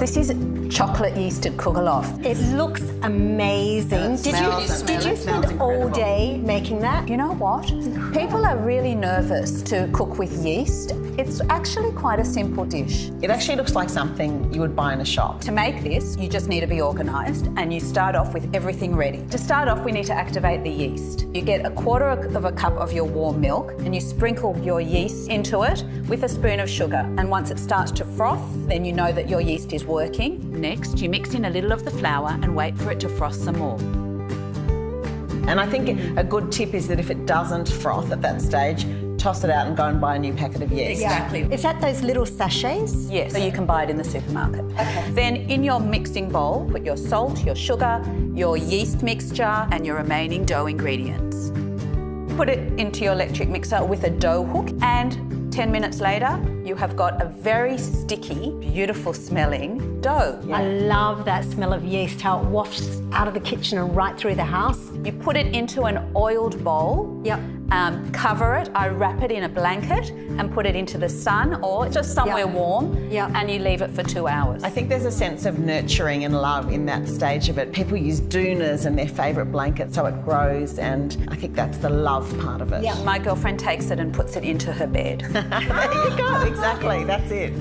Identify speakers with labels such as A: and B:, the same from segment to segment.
A: This is chocolate yeasted Kugelhopf.
B: It looks amazing. Did you spend all day making that?
A: You know what? People are really nervous to cook with yeast. It's actually quite a simple dish.
C: It actually looks like something you would buy in a shop.
A: To make this, you just need to be organised and you start off with everything ready. To start off, we need to activate the yeast. You get 1/4 of a cup of your warm milk and you sprinkle your yeast into it with a spoon of sugar. And once it starts to froth, then you know that your yeast is working. Next, you mix in a little of the flour and wait for it to froth some more.
C: And I think a good tip is that if it doesn't froth at that stage, toss it out and go and buy a new packet of yeast.
A: Exactly.
B: Is that those little sachets?
A: Yes, so you can buy it in the supermarket.
B: Okay.
A: Then in your mixing bowl, put your salt, your sugar, your yeast mixture and your remaining dough ingredients. Put it into your electric mixer with a dough hook and 10 minutes later, you have got a very sticky, beautiful smelling dough.
B: I love that smell of yeast, how it wafts out of the kitchen and right through the house.
A: You put it into an oiled bowl.
B: Yep.
A: Cover it, I wrap it in a blanket and put it into the sun or just somewhere warm and you leave it for 2 hours.
C: I think there's a sense of nurturing and love in that stage of it. People use doonas and their favourite blanket so it grows, and I think that's the love part of it.
A: Yeah. My girlfriend takes it and puts it into her bed.
C: There you go, exactly, that's it.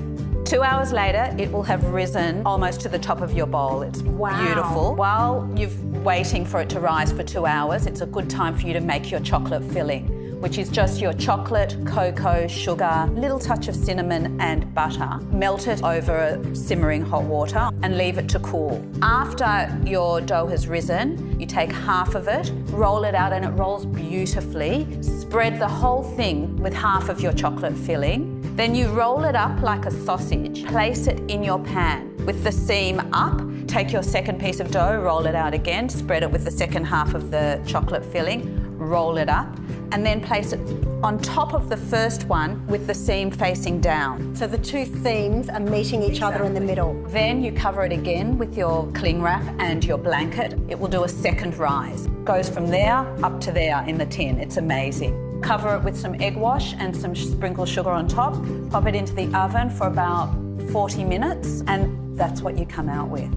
A: 2 hours later, it will have risen almost to the top of your bowl. It's beautiful. While you're waiting for it to rise for 2 hours, it's a good time for you to make your chocolate filling, which is just your chocolate, cocoa, sugar, little touch of cinnamon and butter. Melt it over simmering hot water and leave it to cool. After your dough has risen, you take half of it, roll it out and it rolls beautifully. Spread the whole thing with half of your chocolate filling. Then you roll it up like a sausage, place it in your pan with the seam up. Take your second piece of dough, roll it out again, spread it with the second half of the chocolate filling, roll it up, and then place it on top of the first one with the seam facing down.
B: So the two seams are meeting each other in the middle.
A: Then you cover it again with your cling wrap and your blanket. It will do a second rise. Goes from there up to there in the tin. It's amazing. Cover it with some egg wash and some sprinkled sugar on top. Pop it into the oven for about 40 minutes and that's what you come out with.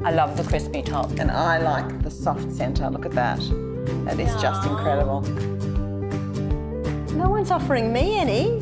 A: I love the crispy top.
C: And I like the soft centre, look at that. That is just incredible.
B: No one's offering me any.